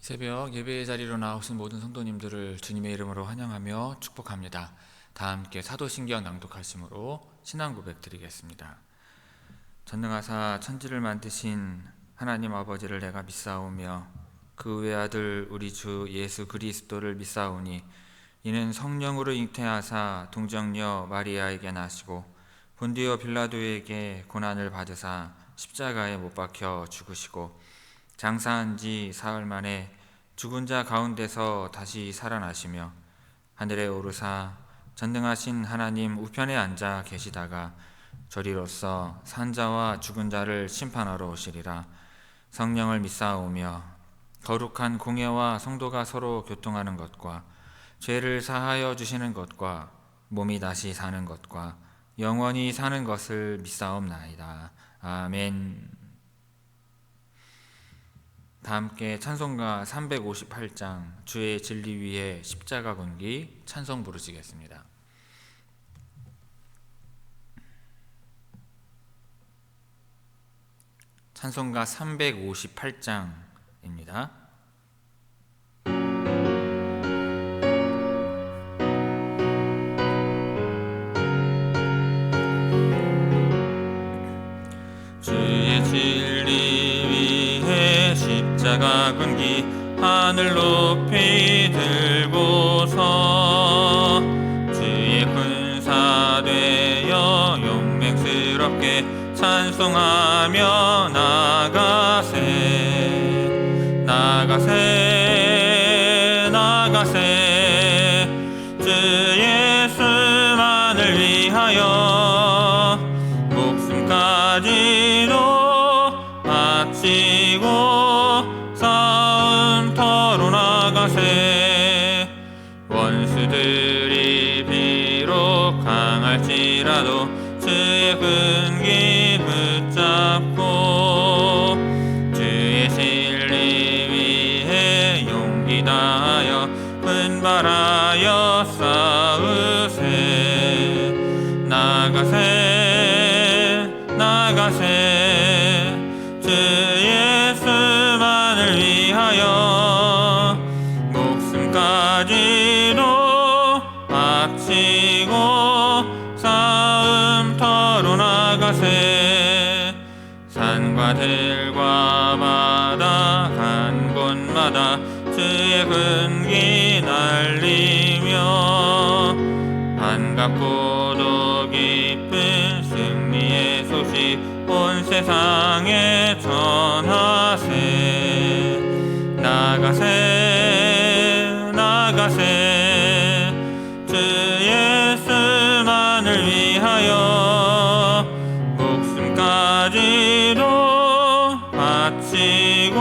새벽 예배의 자리로 나오신 모든 성도님들을 주님의 이름으로 환영하며 축복합니다. 다 함께 사도신경 낭독하심으로 신앙 고백 드리겠습니다. 전능하사 천지를 만드신 하나님 아버지를 내가 믿사오며 그 외아들 우리 주 예수 그리스도를 믿사오니 이는 성령으로 잉태하사 동정녀 마리아에게 나시고 본디오 빌라도에게 고난을 받으사 십자가에 못 박혀 죽으시고 장사한 지 사흘 만에 죽은 자 가운데서 다시 살아나시며 하늘에 오르사 전능하신 하나님 우편에 앉아 계시다가 저리로서 산자와 죽은 자를 심판하러 오시리라. 성령을 믿사오며 거룩한 공예와 성도가 서로 교통하는 것과 죄를 사하여 주시는 것과 몸이 다시 사는 것과 영원히 사는 것을 믿사옵나이다. 아멘. 다 함께 찬송가 358장 주의 진리 위에 십자가 건기 찬송 부르시겠습니다. 찬송가 358장입니다. 주의 진리 위에 십자가 건기 하늘 높이 들고서 주의 군사 되어 용맹스럽게 찬송하며 나가세 나가세 나가세 주 예수만을 위하여 목숨까지도 바치고 싸움터로 나가세 원수들이 비록 강할지라도 주의 근기 붙잡고 주의 진리 위에 용기 다하여 분발하여 싸우세 나가세 나가세 주 예수만을 위하여 목숨까지도 바치고 싸움터로 나가세 산과 들과 바다 간 곳마다 주의 근기 날리며 반갑고도 기쁜 승리의 소식 온 세상에 전하세 나가세 나가세 주 예수만을 위하여 목숨까지도 바치고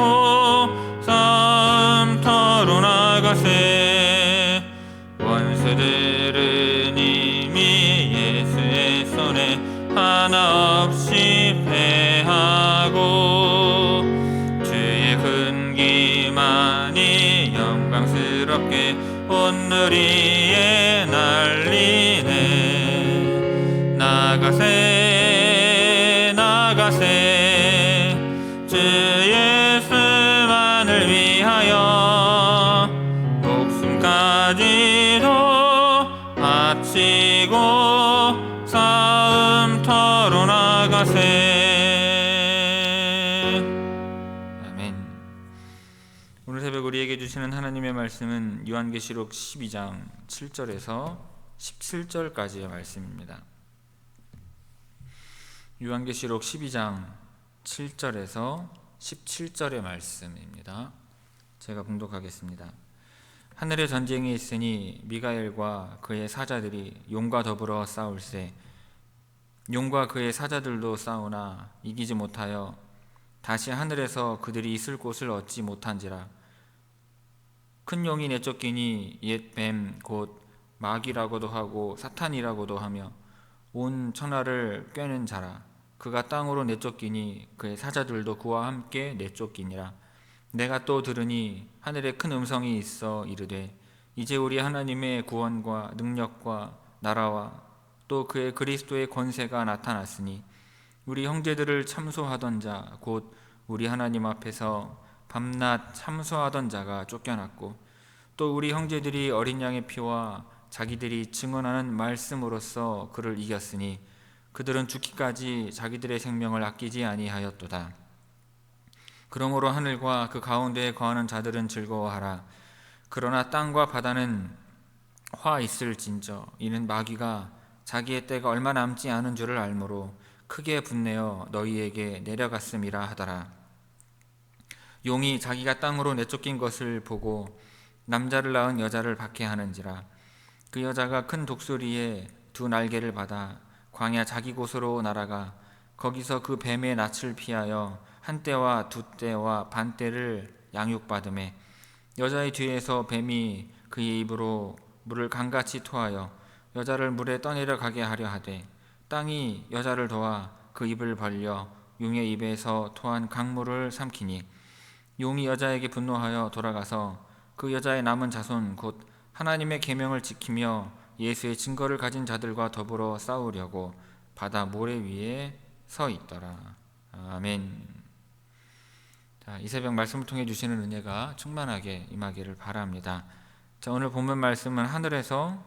싸움터로 나가세 원수들은 이미 예수의 손에 하나 없이 패하고 주의 근기만이 영광스럽게 온 누리에 날리네 나가세 나가세 주 예수만을 위하여 목숨까지도 바치고 싸움터로 나가세. 아멘. 오늘 새벽 우리에게 주시는 하나님의 말씀은 요한계시록 12장 7절에서 17절까지의 말씀입니다. 요한계시록 12장 7절에서 17절의 말씀입니다. 제가 봉독하겠습니다. 하늘에 전쟁이 있으니 미가엘과 그의 사자들이 용과 더불어 싸울세 용과 그의 사자들도 싸우나 이기지 못하여 다시 하늘에서 그들이 있을 곳을 얻지 못한지라. 큰 용이 내쫓기니 옛 뱀 곧 마귀라고도 하고 사탄이라고도 하며 온 천하를 꿰는 자라. 그가 땅으로 내쫓기니 그의 사자들도 그와 함께 내쫓기니라. 내가 또 들으니 하늘에 큰 음성이 있어 이르되 이제 우리 하나님의 구원과 능력과 나라와 또 그의 그리스도의 권세가 나타났으니 우리 형제들을 참소하던 자 곧 우리 하나님 앞에서 밤낮 참소하던 자가 쫓겨났고 또 우리 형제들이 어린 양의 피와 자기들이 증언하는 말씀으로써 그를 이겼으니 그들은 죽기까지 자기들의 생명을 아끼지 아니하였도다. 그러므로 하늘과 그 가운데에 거하는 자들은 즐거워하라. 그러나 땅과 바다는 화 있을진저 이는 마귀가 자기의 때가 얼마 남지 않은 줄을 알므로 크게 분내어 너희에게 내려갔음이라 하더라. 용이 자기가 땅으로 내쫓긴 것을 보고 남자를 낳은 여자를 박해하는지라. 그 여자가 큰 독수리의 두 날개를 받아 광야 자기 곳으로 날아가 거기서 그 뱀의 낯을 피하여 한 때와 두 때와 반 때를 양육받음에 여자의 뒤에서 뱀이 그의 입으로 물을 강같이 토하여 여자를 물에 떠내려 가게 하려 하되 땅이 여자를 도와 그 입을 벌려 용의 입에서 토한 강물을 삼키니 용이 여자에게 분노하여 돌아가서 그 여자의 남은 자손 곧 하나님의 계명을 지키며 예수의 증거를 가진 자들과 더불어 싸우려고 바다 모래 위에 서 있더라. 아멘. 자, 이 새벽 말씀을 통해 주시는 은혜가 충만하게 임하기를 바랍니다. 자, 오늘 본문 말씀은 하늘에서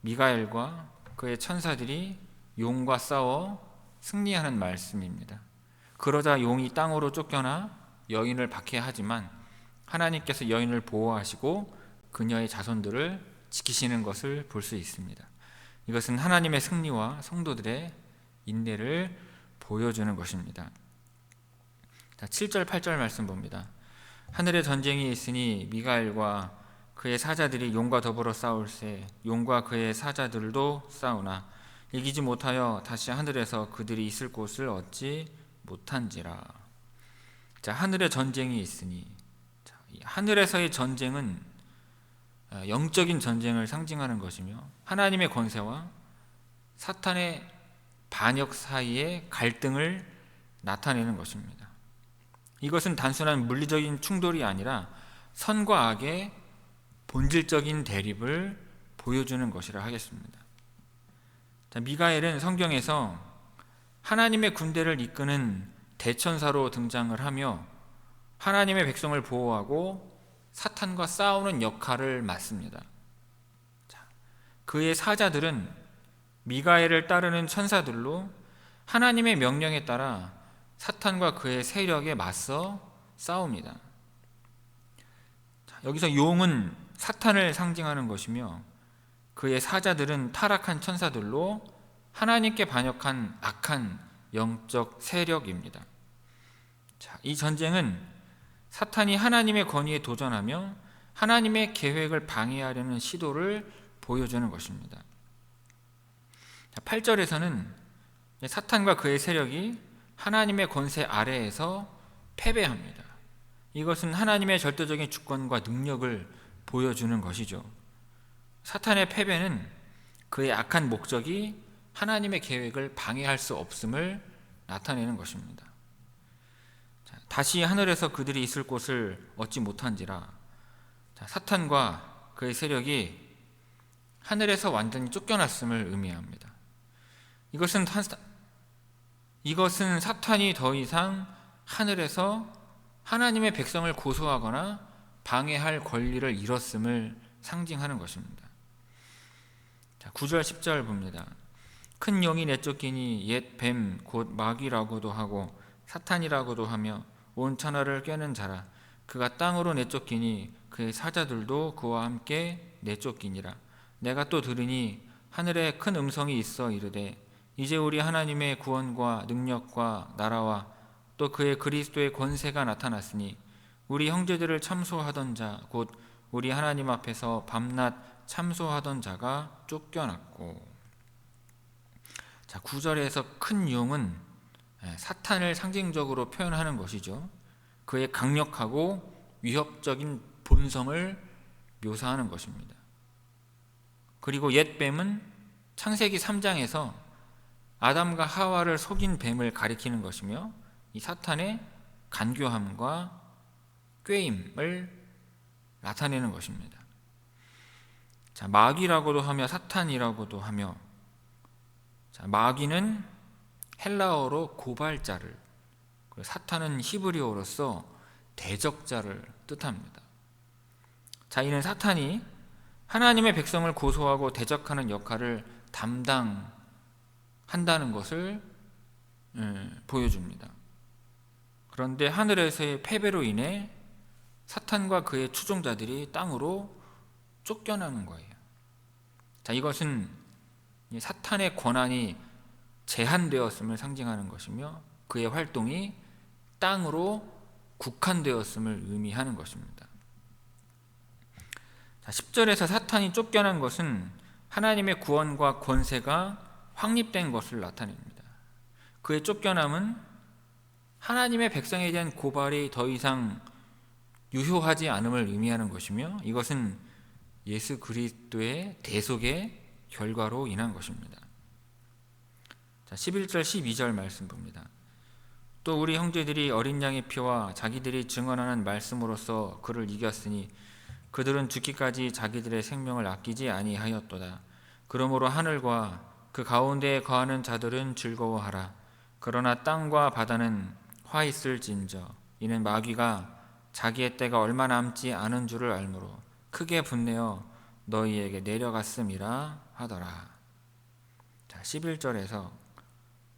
미가엘과 그의 천사들이 용과 싸워 승리하는 말씀입니다. 그러자 용이 땅으로 쫓겨나 여인을 박해하지만 하나님께서 여인을 보호하시고 그녀의 자손들을 지키시는 것을 볼 수 있습니다. 이것은 하나님의 승리와 성도들의 인내를 보여주는 것입니다. 자, 7절 8절 말씀 봅니다. 하늘에 전쟁이 있으니 미가엘과 그의 사자들이 용과 더불어 싸울세 용과 그의 사자들도 싸우나 이기지 못하여 다시 하늘에서 그들이 있을 곳을 얻지 못한지라. 자, 하늘에 전쟁이 있으니, 자, 하늘에서의 전쟁은 영적인 전쟁을 상징하는 것이며 하나님의 권세와 사탄의 반역 사이의 갈등을 나타내는 것입니다. 이것은 단순한 물리적인 충돌이 아니라 선과 악의 본질적인 대립을 보여주는 것이라 하겠습니다. 자, 미가엘은 성경에서 하나님의 군대를 이끄는 대천사로 등장을 하며 하나님의 백성을 보호하고 사탄과 싸우는 역할을 맡습니다. 자, 그의 사자들은 미가엘을 따르는 천사들로 하나님의 명령에 따라 사탄과 그의 세력에 맞서 싸웁니다. 자, 여기서 용은 사탄을 상징하는 것이며 그의 사자들은 타락한 천사들로 하나님께 반역한 악한 영적 세력입니다. 자, 이 전쟁은 사탄이 하나님의 권위에 도전하며 하나님의 계획을 방해하려는 시도를 보여주는 것입니다. 8절에서는 사탄과 그의 세력이 하나님의 권세 아래에서 패배합니다. 이것은 하나님의 절대적인 주권과 능력을 보여주는 것이죠. 사탄의 패배는 그의 악한 목적이 하나님의 계획을 방해할 수 없음을 나타내는 것입니다. 자, 다시 하늘에서 그들이 있을 곳을 얻지 못한지라. 자, 사탄과 그의 세력이 하늘에서 완전히 쫓겨났음을 의미합니다. 이것은 사탄이 더 이상 하늘에서 하나님의 백성을 고소하거나 방해할 권리를 잃었음을 상징하는 것입니다. 자, 9절 10절 봅니다. 큰 영이 내쫓기니 옛 뱀 곧 마귀라고도 하고 사탄이라고도 하며 온 천하를 꿰는 자라. 그가 땅으로 내쫓기니 그의 사자들도 그와 함께 내쫓기니라. 내가 또 들으니 하늘에 큰 음성이 있어 이르되 이제 우리 하나님의 구원과 능력과 나라와 또 그의 그리스도의 권세가 나타났으니 우리 형제들을 참소하던 자 곧 우리 하나님 앞에서 밤낮 참소하던 자가 쫓겨났고. 자, 9절에서 큰 용은 사탄을 상징적으로 표현하는 것이죠. 그의 강력하고 위협적인 본성을 묘사하는 것입니다. 그리고 옛 뱀은 창세기 3장에서 아담과 하와를 속인 뱀을 가리키는 것이며 이 사탄의 간교함과 꾀임을 나타내는 것입니다. 자, 마귀라고도 하며 사탄이라고도 하며, 자, 마귀는 헬라어로 고발자를, 사탄은 히브리어로서 대적자를 뜻합니다. 자, 이는 사탄이 하나님의 백성을 고소하고 대적하는 역할을 담당한다는 것을 보여줍니다. 그런데 하늘에서의 패배로 인해 사탄과 그의 추종자들이 땅으로 쫓겨나는 거예요. 자, 이것은 사탄의 권한이 제한되었음을 상징하는 것이며 그의 활동이 땅으로 국한되었음을 의미하는 것입니다. 자, 10절에서 사탄이 쫓겨난 것은 하나님의 구원과 권세가 확립된 것을 나타냅니다. 그의 쫓겨남은 하나님의 백성에 대한 고발이 더 이상 유효하지 않음을 의미하는 것이며 이것은 예수 그리스도의 대속의 결과로 인한 것입니다. 자, 11절 12절 말씀 봅니다. 또 우리 형제들이 어린 양의 피와 자기들이 증언하는 말씀으로써 그를 이겼으니 그들은 죽기까지 자기들의 생명을 아끼지 아니하였도다. 그러므로 하늘과 그 가운데에 거하는 자들은 즐거워하라. 그러나 땅과 바다는 화 있을진저 이는 마귀가 자기의 때가 얼마 남지 않은 줄을 알므로 크게 분내어 너희에게 내려갔음이라 하더라. 자, 11절에서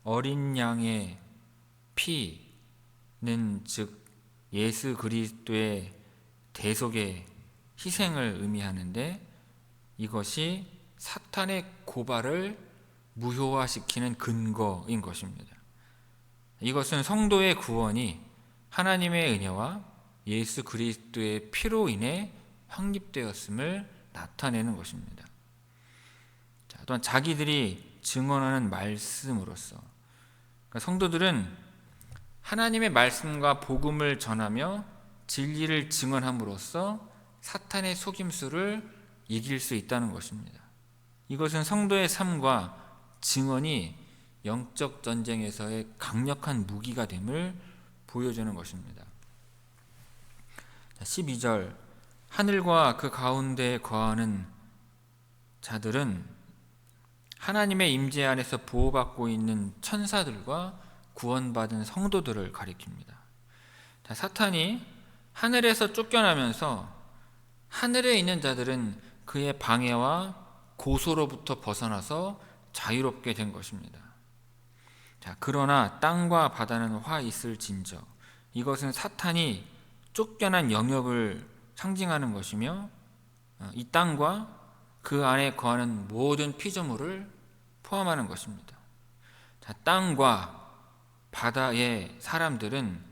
어린 양의 피는 즉 예수 그리스도의 대속의 희생을 의미하는데 이것이 사탄의 고발을 무효화시키는 근거인 것입니다. 이것은 성도의 구원이 하나님의 은혜와 예수 그리스도의 피로 인해 확립되었음을 나타내는 것입니다. 자, 또한 자기들이 증언하는 말씀으로써 그러니까 성도들은 하나님의 말씀과 복음을 전하며 진리를 증언함으로써 사탄의 속임수를 이길 수 있다는 것입니다. 이것은 성도의 삶과 증언이 영적 전쟁에서의 강력한 무기가 됨을 보여주는 것입니다. 12절 하늘과 그 가운데에 거하는 자들은 하나님의 임재 안에서 보호받고 있는 천사들과 구원받은 성도들을 가리킵니다. 사탄이 하늘에서 쫓겨나면서 하늘에 있는 자들은 그의 방해와 고소로부터 벗어나서 자유롭게 된 것입니다. 자, 그러나 땅과 바다는 화 있을진저 이것은 사탄이 쫓겨난 영역을 상징하는 것이며 이 땅과 그 안에 거하는 모든 피조물을 포함하는 것입니다. 자, 땅과 바다의 사람들은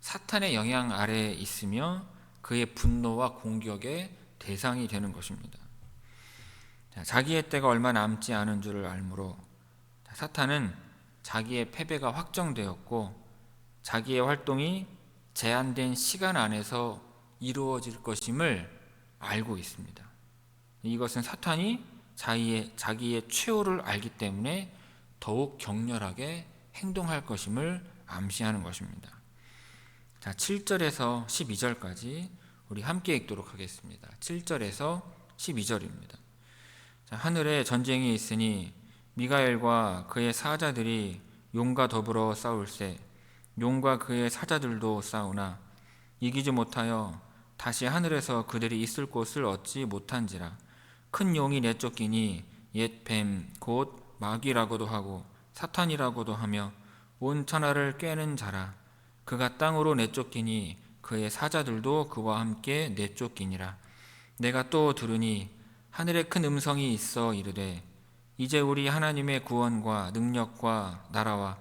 사탄의 영향 아래에 있으며 그의 분노와 공격의 대상이 되는 것입니다. 자, 자기의 때가 얼마 남지 않은 줄을 알므로 사탄은 자기의 패배가 확정되었고 자기의 활동이 제한된 시간 안에서 이루어질 것임을 알고 있습니다. 이것은 사탄이 자기의 최후를 알기 때문에 더욱 격렬하게 행동할 것임을 암시하는 것입니다. 자, 7절에서 12절까지 우리 함께 읽도록 하겠습니다. 7절에서 12절입니다. 자, 하늘에 전쟁이 있으니 미가엘과 그의 사자들이 용과 더불어 싸울세 용과 그의 사자들도 싸우나 이기지 못하여 다시 하늘에서 그들이 있을 곳을 얻지 못한지라. 큰 용이 내쫓기니 옛 뱀 곧 마귀라고도 하고 사탄이라고도 하며 온 천하를 꿰는 자라. 그가 땅으로 내쫓기니 그의 사자들도 그와 함께 내쫓기니라. 내가 또 들으니 하늘에 큰 음성이 있어 이르되 이제 우리 하나님의 구원과 능력과 나라와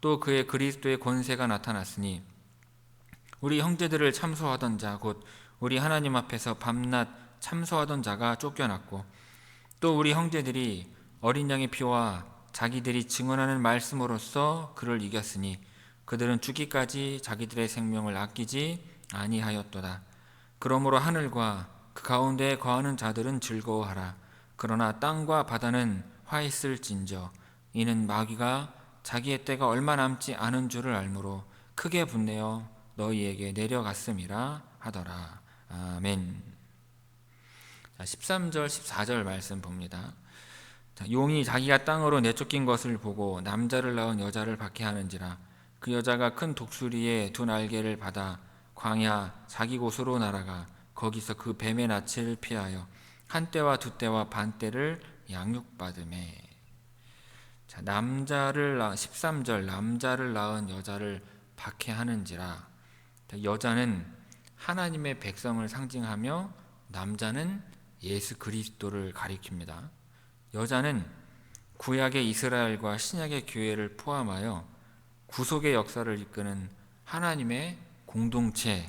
또 그의 그리스도의 권세가 나타났으니 우리 형제들을 참소하던 자 곧 우리 하나님 앞에서 밤낮 참소하던 자가 쫓겨났고 또 우리 형제들이 어린 양의 피와 자기들이 증언하는 말씀으로써 그를 이겼으니 그들은 죽기까지 자기들의 생명을 아끼지 아니하였도다. 그러므로 하늘과 그 가운데에 거하는 자들은 즐거워하라. 그러나 땅과 바다는 화 있을진저 이는 마귀가 자기의 때가 얼마 남지 않은 줄을 알므로 크게 분내어 너희에게 내려갔음이라 하더라. 아멘. 자, 13절 14절 말씀 봅니다. 자, 용이 자기가 땅으로 내쫓긴 것을 보고 남자를 낳은 여자를 박해하는지라. 그 여자가 큰 독수리의 두 날개를 받아 광야 자기 곳으로 날아가 거기서 그 뱀의 낯을 피하여 한 때와 두 때와 반 때를 양육받음에. 자, 13절 남자를 낳은 여자를 박해하는지라. 여자는 하나님의 백성을 상징하며 남자는 예수 그리스도를 가리킵니다. 여자는 구약의 이스라엘과 신약의 교회를 포함하여 구속의 역사를 이끄는 하나님의 공동체로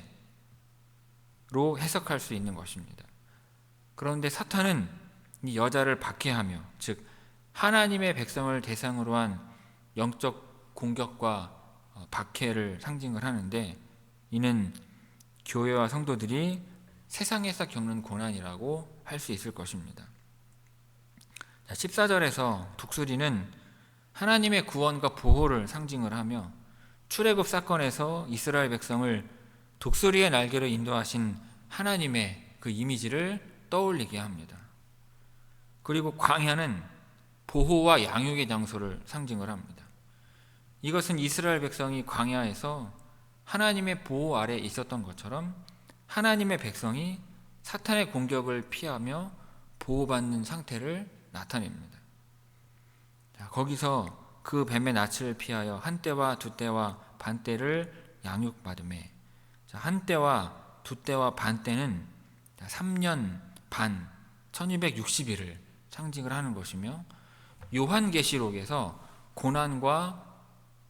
해석할 수 있는 것입니다. 그런데 사탄은 이 여자를 박해하며, 즉 하나님의 백성을 대상으로 한 영적 공격과 박해를 상징을 하는데, 이는 교회와 성도들이 세상에서 겪는 고난이라고 할 수 있을 것입니다. 14절에서 독수리는 하나님의 구원과 보호를 상징을 하며 출애굽 사건에서 이스라엘 백성을 독수리의 날개로 인도하신 하나님의 그 이미지를 떠올리게 합니다. 그리고 광야는 보호와 양육의 장소를 상징을 합니다. 이것은 이스라엘 백성이 광야에서 하나님의 보호 아래 있었던 것처럼 하나님의 백성이 사탄의 공격을 피하며 보호받는 상태를 나타냅니다. 거기서 그 뱀의 낯을 피하여 한 때와 두 때와 반 때를 양육받음에. 한 때와 두 때와 반 때는 3년 반 1260일을 상징을 하는 것이며, 요한계시록에서 고난과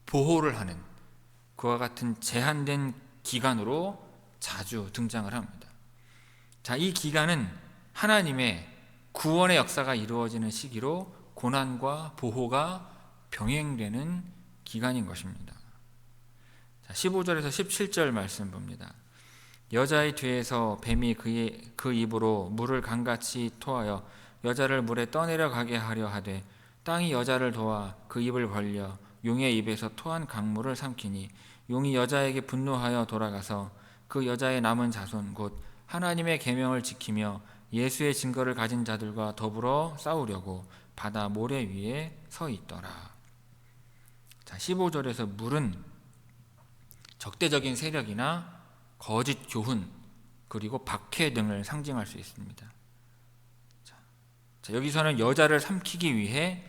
보호를 하는 그와 같은 제한된 기간으로 자주 등장을 합니다. 이 기간은 하나님의 구원의 역사가 이루어지는 시기로 고난과 보호가 병행되는 기간인 것입니다. 15절에서 17절 말씀 봅니다. 여자의 뒤에서 뱀이 그 입으로 물을 강같이 토하여 여자를 물에 떠내려 가게 하려 하되 땅이 여자를 도와 그 입을 벌려 용의 입에서 토한 강물을 삼키니 용이 여자에게 분노하여 돌아가서 그 여자의 남은 자손 곧 하나님의 계명을 지키며 예수의 증거를 가진 자들과 더불어 싸우려고 바다 모래 위에 서 있더라. 15절에서 물은 적대적인 세력이나 거짓 교훈 그리고 박해 등을 상징할 수 있습니다. 여기서는 여자를 삼키기 위해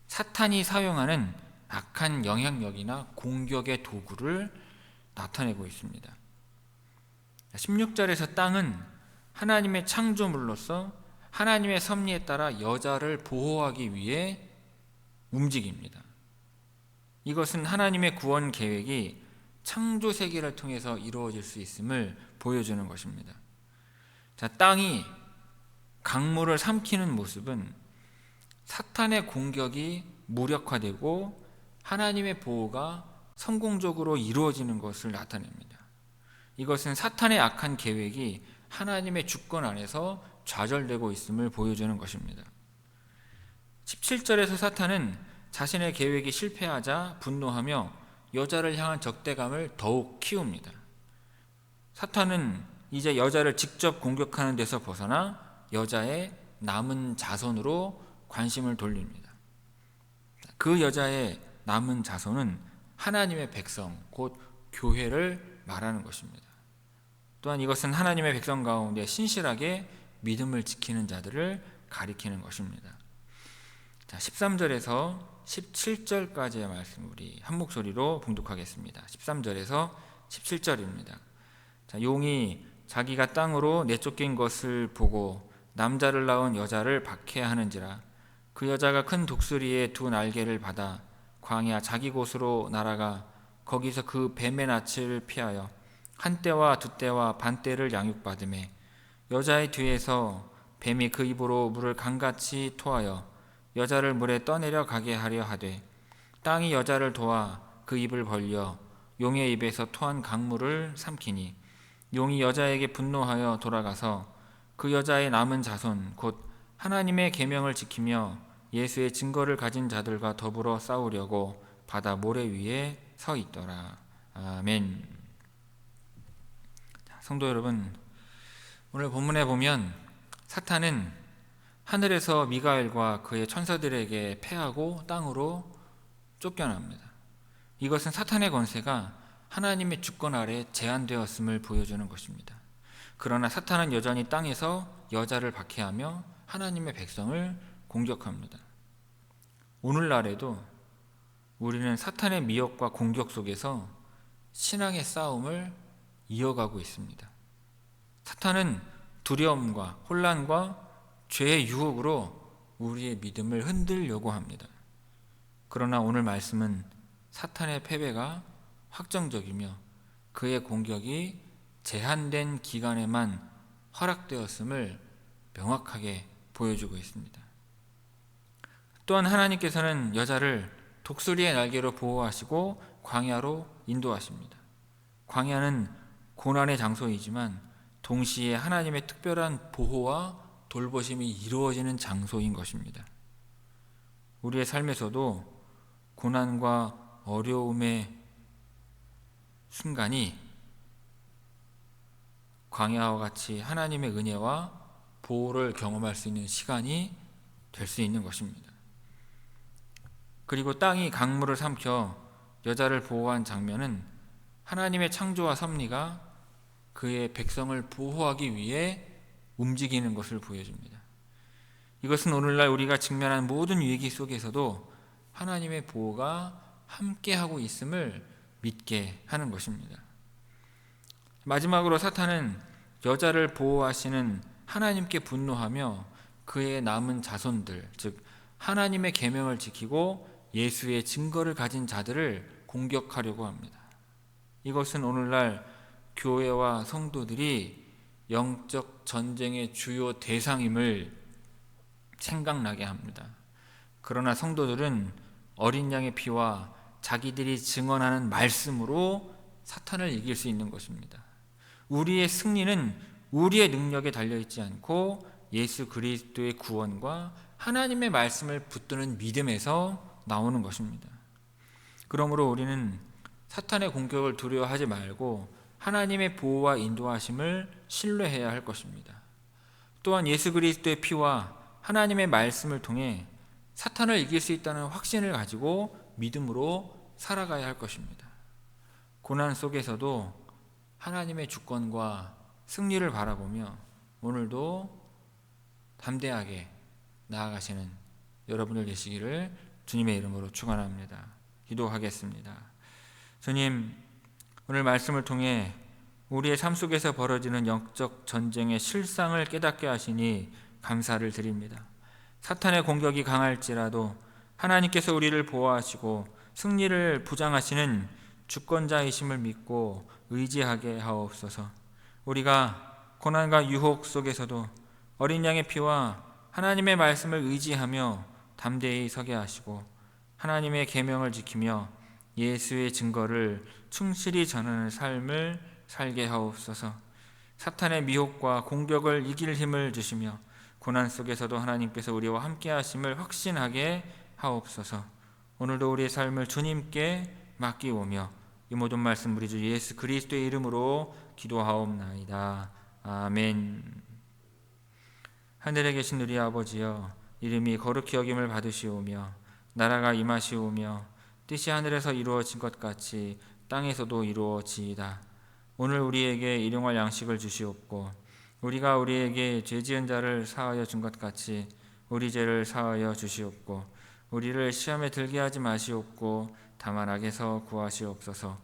사탄이 사용하는 악한 영향력이나 공격의 도구를 나타내고 있습니다. 16절에서 땅은 하나님의 창조물로서 하나님의 섭리에 따라 여자를 보호하기 위해 움직입니다. 이것은 하나님의 구원 계획이 창조 세계를 통해서 이루어질 수 있음을 보여주는 것입니다. 땅이 강물을 삼키는 모습은 사탄의 공격이 무력화되고 하나님의 보호가 성공적으로 이루어지는 것을 나타냅니다. 이것은 사탄의 악한 계획이 하나님의 주권 안에서 좌절되고 있음을 보여주는 것입니다. 17절에서 사탄은 자신의 계획이 실패하자 분노하며 여자를 향한 적대감을 더욱 키웁니다. 사탄은 이제 여자를 직접 공격하는 데서 벗어나 여자의 남은 자손으로 관심을 돌립니다. 그 여자의 남은 자손은 하나님의 백성, 곧 교회를 말하는 것입니다. 또한 이것은 하나님의 백성 가운데 신실하게 믿음을 지키는 자들을 가리키는 것입니다. 13절에서 17절까지의 말씀 우리 한 목소리로 봉독하겠습니다. 13절에서 17절입니다. 용이 자기가 땅으로 내쫓긴 것을 보고 남자를 낳은 여자를 박해하는지라. 그 여자가 큰 독수리의 두 날개를 받아 광야 자기 곳으로 날아가 거기서 그 뱀의 낯을 피하여 한 때와 두 때와 반 때를 양육받음에. 여자의 뒤에서 뱀이 그 입으로 물을 강같이 토하여 여자를 물에 떠내려 가게 하려 하되 땅이 여자를 도와 그 입을 벌려 용의 입에서 토한 강물을 삼키니 용이 여자에게 분노하여 돌아가서 그 여자의 남은 자손 곧 하나님의 계명을 지키며 예수의 증거를 가진 자들과 더불어 싸우려고 바다 모래 위에 서 있더라. 아멘. 성도 여러분, 오늘 본문에 보면 사탄은 하늘에서 미가엘과 그의 천사들에게 패하고 땅으로 쫓겨납니다. 이것은 사탄의 권세가 하나님의 주권 아래 제한되었음을 보여주는 것입니다. 그러나 사탄은 여전히 땅에서 여자를 박해하며 하나님의 백성을 공격합니다. 오늘날에도 우리는 사탄의 미혹과 공격 속에서 신앙의 싸움을 이어가고 있습니다. 사탄은 두려움과 혼란과 죄의 유혹으로 우리의 믿음을 흔들려고 합니다. 그러나 오늘 말씀은 사탄의 패배가 확정적이며 그의 공격이 제한된 기간에만 허락되었음을 명확하게 보여주고 있습니다. 또한 하나님께서는 여자를 독수리의 날개로 보호하시고 광야로 인도하십니다. 광야는 고난의 장소이지만 동시에 하나님의 특별한 보호와 돌보심이 이루어지는 장소인 것입니다. 우리의 삶에서도 고난과 어려움의 순간이 광야와 같이 하나님의 은혜와 보호를 경험할 수 있는 시간이 될 수 있는 것입니다. 그리고 땅이 강물을 삼켜 여자를 보호한 장면은 하나님의 창조와 섭리가 그의 백성을 보호하기 위해 움직이는 것을 보여줍니다. 이것은 오늘날 우리가 직면한 모든 위기 속에서도 하나님의 보호가 함께하고 있음을 믿게 하는 것입니다. 마지막으로 사탄은 여자를 보호하시는 하나님께 분노하며 그의 남은 자손들, 즉 하나님의 계명을 지키고 예수의 증거를 가진 자들을 공격하려고 합니다. 이것은 오늘날 교회와 성도들이 영적 전쟁의 주요 대상임을 생각나게 합니다. 그러나 성도들은 어린 양의 피와 자기들이 증언하는 말씀으로 사탄을 이길 수 있는 것입니다. 우리의 승리는 우리의 능력에 달려있지 않고 예수 그리스도의 구원과 하나님의 말씀을 붙드는 믿음에서 나오는 것입니다. 그러므로 우리는 사탄의 공격을 두려워하지 말고 하나님의 보호와 인도하심을 신뢰해야 할 것입니다. 또한 예수 그리스도의 피와 하나님의 말씀을 통해 사탄을 이길 수 있다는 확신을 가지고 믿음으로 살아가야 할 것입니다. 고난 속에서도 하나님의 주권과 승리를 바라보며 오늘도 담대하게 나아가시는 여러분들 되시기를 주님의 이름으로 축원합니다. 기도하겠습니다. 주님, 오늘 말씀을 통해 우리의 삶 속에서 벌어지는 영적 전쟁의 실상을 깨닫게 하시니 감사를 드립니다. 사탄의 공격이 강할지라도 하나님께서 우리를 보호하시고 승리를 보장하시는 주권자이심을 믿고 의지하게 하옵소서. 우리가 고난과 유혹 속에서도 어린 양의 피와 하나님의 말씀을 의지하며 담대히 서게 하시고 하나님의 계명을 지키며 예수의 증거를 충실히 전하는 삶을 살게 하옵소서. 사탄의 미혹과 공격을 이길 힘을 주시며 고난 속에서도 하나님께서 우리와 함께 하심을 확신하게 하옵소서. 오늘도 우리의 삶을 주님께 맡기오며 이 모든 말씀 우리 주 예수 그리스도의 이름으로 기도하옵나이다. 아멘. 하늘에 계신 우리 아버지여, 이름이 거룩히 여김을 받으시오며 나라가 임하시오며 뜻이 하늘에서 이루어진 것 같이 땅에서도 이루어지이다. 오늘 우리에게 일용할 양식을 주시옵고 우리가 우리에게 죄지은 자를 사하여 준 것 같이 우리 죄를 사하여 주시옵고 우리를 시험에 들게 하지 마시옵고 다만 악에서 구하시옵소서.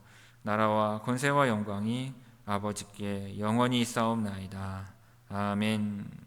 나라와 권세와 영광이 아버지께 영원히 있사옵나이다. 아멘.